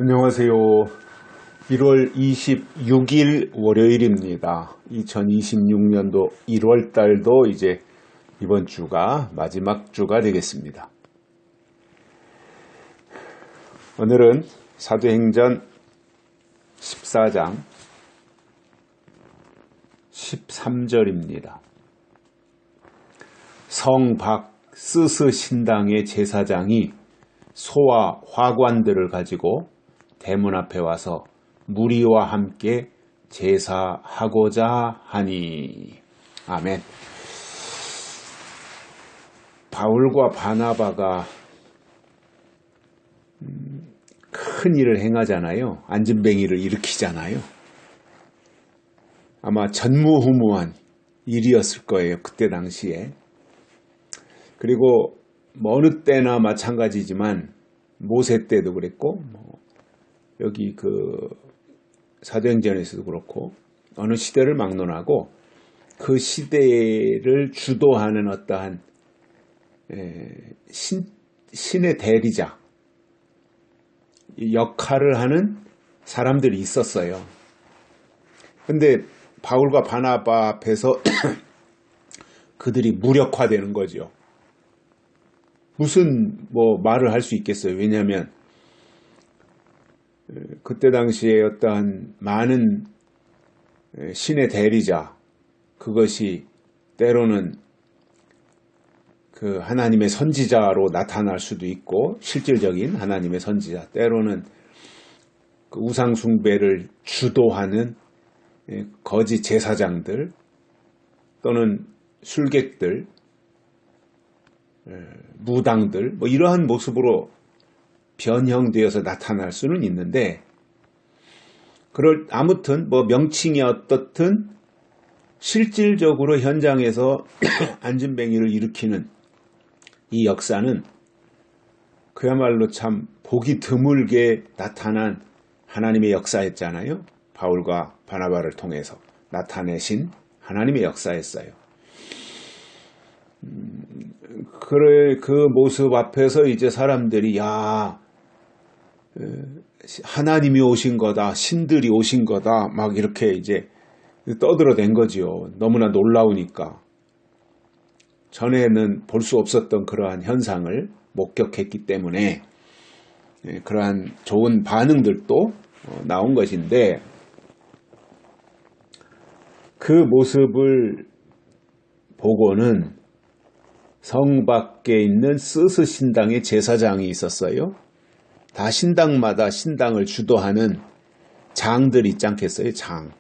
안녕하세요. 1월 26일 월요일입니다. 2026년도 1월 달도 이제 이번 주가 마지막 주가 되겠습니다. 오늘은 사도행전 14장 13절입니다. 성박스스 신당의 제사장이 소와 화관들을 가지고 대문 앞에 와서 무리와 함께 제사하고자 하니. 아멘. 바울과 바나바가 큰 일을 행하잖아요. 안진뱅이를 일으키잖아요. 아마 전무후무한 일이었을 거예요. 그때 당시에. 그리고 어느 때나 마찬가지지만 모세 때도 그랬고 여기 사도행전에서도 그렇고 어느 시대를 막론하고 그 시대를 주도하는 어떠한 신의 대리자 역할을 하는 사람들이 있었어요. 근데 바울과 바나바 앞에서 그들이 무력화되는 거죠. 무슨 말을 할 수 있겠어요. 왜냐하면 그때 당시에 어떠한 많은 신의 대리자, 그것이 때로는 그 하나님의 선지자로 나타날 수도 있고 실질적인 하나님의 선지자, 때로는 그 우상 숭배를 주도하는 거짓 제사장들 또는 술객들, 무당들 이러한 모습으로 변형되어서 나타날 수는 있는데 아무튼 명칭이 어떻든 실질적으로 현장에서 안진뱅이를 일으키는 이 역사는 그야말로 참 보기 드물게 나타난 하나님의 역사였잖아요. 바울과 바나바를 통해서 나타내신 하나님의 역사였어요. 그 모습 앞에서 이제 사람들이 하나님이 오신 거다, 신들이 오신 거다, 막 이렇게 이제 떠들어댄 거지요. 너무나 놀라우니까. 전에는 볼 수 없었던 그러한 현상을 목격했기 때문에 그러한 좋은 반응들도 나온 것인데 그 모습을 보고는 성 밖에 있는 스스 신당의 제사장이 있었어요. 다 신당마다 신당을 주도하는 장들이 있지 않겠어요? 장.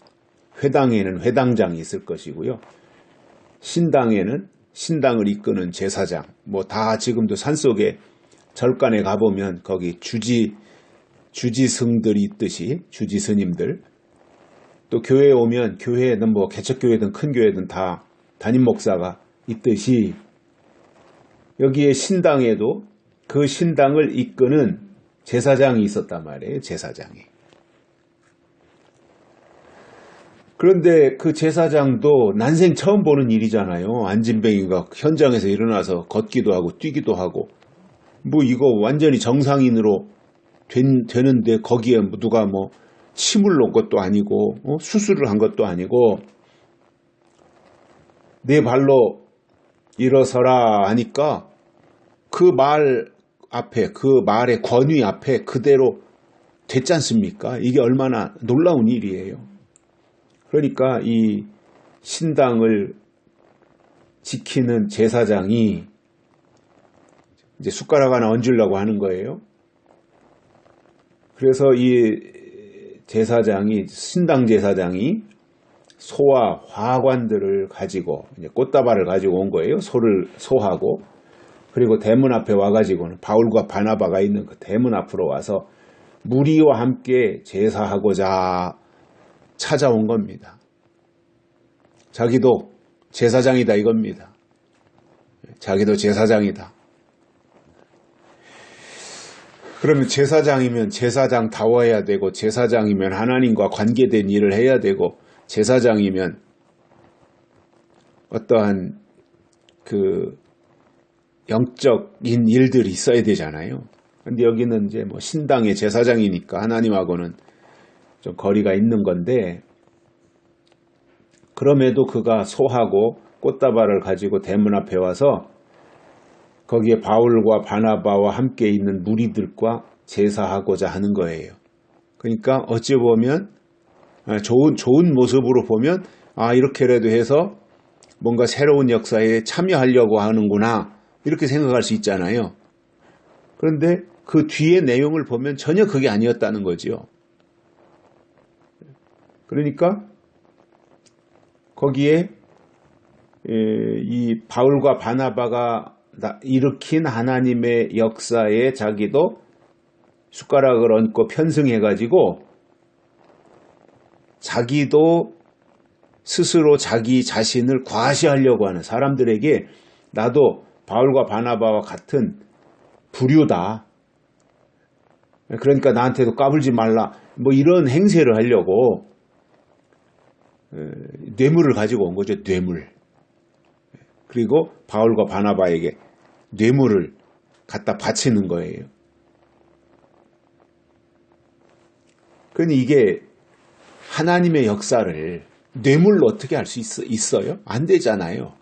회당에는 회당장이 있을 것이고요. 신당에는 신당을 이끄는 제사장. 다 지금도 산속에 절간에 가보면 거기 주지승들이 있듯이 주지스님들. 또 교회에 오면 교회에는 개척교회든 큰 교회든 다 담임 목사가 있듯이 여기에 신당에도 그 신당을 이끄는 제사장이 있었단 말이에요. 제사장이. 그런데 그 제사장도 난생 처음 보는 일이잖아요. 안진뱅이가 현장에서 일어나서 걷기도 하고 뛰기도 하고 이거 완전히 정상인으로 되는데 거기에 누가 침을 놓은 것도 아니고 수술을 한 것도 아니고 네 발로 일어서라 하니까 그 말 앞에, 그 말의 권위 앞에 그대로 됐지 않습니까? 이게 얼마나 놀라운 일이에요. 그러니까 이 신당을 지키는 제사장이 이제 숟가락 하나 얹으려고 하는 거예요. 그래서 이 신당 제사장이 소와 화관들을 가지고 꽃다발을 가지고 온 거예요. 소하고 그리고 대문 앞에 와가지고는 바울과 바나바가 있는 그 대문 앞으로 와서 무리와 함께 제사하고자 찾아온 겁니다. 자기도 제사장이다 이겁니다. 자기도 제사장이다. 그러면 제사장이면 제사장다워야 되고 제사장이면 하나님과 관계된 일을 해야 되고 제사장이면 어떠한 영적인 일들이 있어야 되잖아요. 근데 여기는 이제 뭐 신당의 제사장이니까 하나님하고는 좀 거리가 있는 건데, 그럼에도 그가 소하고 꽃다발을 가지고 대문 앞에 와서 거기에 바울과 바나바와 함께 있는 무리들과 제사하고자 하는 거예요. 그러니까 어찌 보면 좋은 모습으로 보면 이렇게라도 해서 뭔가 새로운 역사에 참여하려고 하는구나 이렇게 생각할 수 있잖아요. 그런데 그 뒤의 내용을 보면 전혀 그게 아니었다는 거지요. 그러니까 거기에 이 바울과 바나바가 일으킨 하나님의 역사에 자기도 숟가락을 얹고 편승해가지고 자기도 스스로 자기 자신을 과시하려고 하는 사람들에게 나도 바울과 바나바와 같은 부류다. 그러니까 나한테도 까불지 말라. 뭐 이런 행세를 하려고 뇌물을 가지고 온 거죠. 뇌물. 그리고 바울과 바나바에게 뇌물을 갖다 바치는 거예요. 그러니 이게 하나님의 역사를 뇌물로 어떻게 할 수 있어요? 안 되잖아요.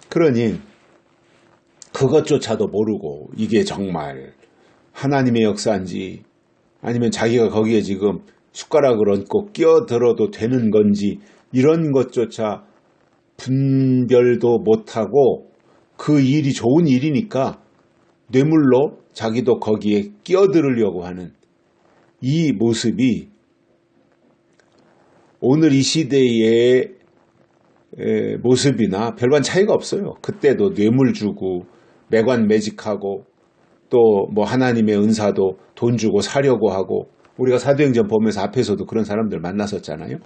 그러니 그것조차도 모르고 이게 정말 하나님의 역사인지 아니면 자기가 거기에 지금 숟가락을 얹고 끼어들어도 되는 건지 이런 것조차 분별도 못하고 그 일이 좋은 일이니까 뇌물로 자기도 거기에 끼어들으려고 하는 이 모습이 오늘 이 시대의 모습이나 별반 차이가 없어요. 그때도 뇌물 주고 매관매직하고 또 뭐 하나님의 은사도 돈 주고 사려고 하고 우리가 사도행전 보면서 앞에서도 그런 사람들 만났었잖아요.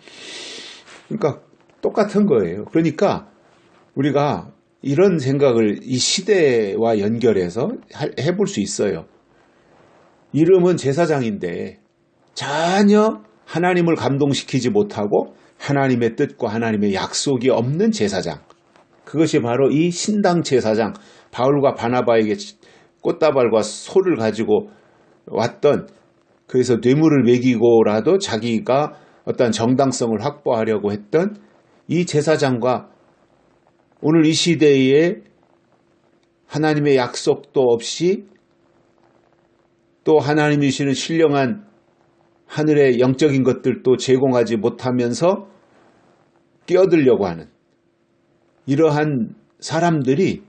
그러니까 똑같은 거예요. 그러니까 우리가 이런 생각을 이 시대와 연결해서 해볼 수 있어요. 이름은 제사장인데 전혀 하나님을 감동시키지 못하고 하나님의 뜻과 하나님의 약속이 없는 제사장. 그것이 바로 이 신당 제사장 바울과 바나바에게 꽃다발과 소를 가지고 왔던, 그래서 뇌물을 먹이고라도 자기가 어떤 정당성을 확보하려고 했던 이 제사장과 오늘 이 시대에 하나님의 약속도 없이 또 하나님이 주시는 신령한 하늘의 영적인 것들도 제공하지 못하면서 끼어들려고 하는 이러한 사람들이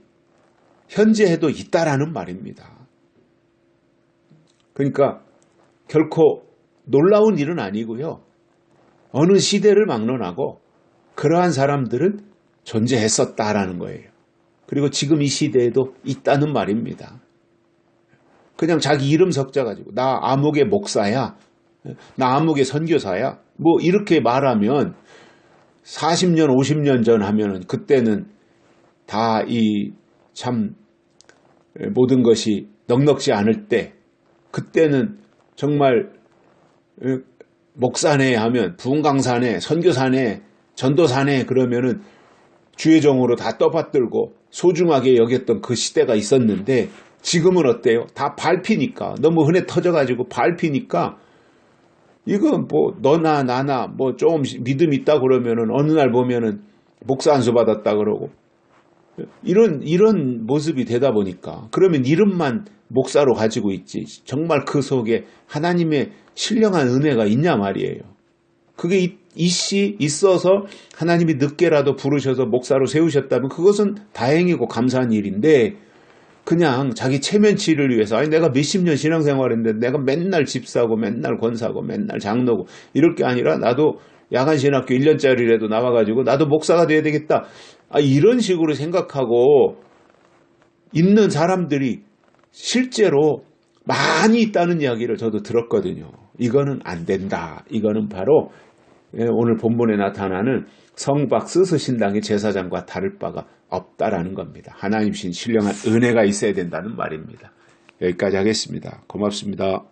현재에도 있다라는 말입니다. 그러니까 결코 놀라운 일은 아니고요. 어느 시대를 막론하고 그러한 사람들은 존재했었다라는 거예요. 그리고 지금 이 시대에도 있다는 말입니다. 그냥 자기 이름 적자가지고 나 아무개 목사야, 나 아무개 선교사야 뭐 이렇게 말하면 40년 50년 전 하면은 그때는 다 이 참 모든 것이 넉넉지 않을 때 그때는 정말 목사네 하면 부흥강사네 선교사네 전도사네 그러면은 주의 종으로 다 떠받들고 소중하게 여겼던 그 시대가 있었는데 지금은 어때요? 다 밟히니까 너무 흔해 터져가지고 밟히니까 이거 뭐 너나 나나 뭐 조금 믿음 있다 그러면은 어느 날 보면은 목사 안수 받았다 그러고 이런 모습이 되다 보니까 그러면 이름만 목사로 가지고 있지 정말 그 속에 하나님의 신령한 은혜가 있냐 말이에요. 그게 있어서 하나님이 늦게라도 부르셔서 목사로 세우셨다면 그것은 다행이고 감사한 일인데 그냥 자기 체면치를 위해서 아니 내가 몇십 년 신앙생활했는데 내가 맨날 집사고 맨날 권사고 맨날 장로고 이럴 게 아니라 나도 야간신학교 1년짜리라도 나와가지고 나도 목사가 돼야 되겠다. 이런 식으로 생각하고 있는 사람들이 실제로 많이 있다는 이야기를 저도 들었거든요. 이거는 안 된다. 이거는 바로 오늘 본문에 나타나는 성박스스 신당의 제사장과 다를 바가 없다라는 겁니다. 하나님 신 신령한 은혜가 있어야 된다는 말입니다. 여기까지 하겠습니다. 고맙습니다.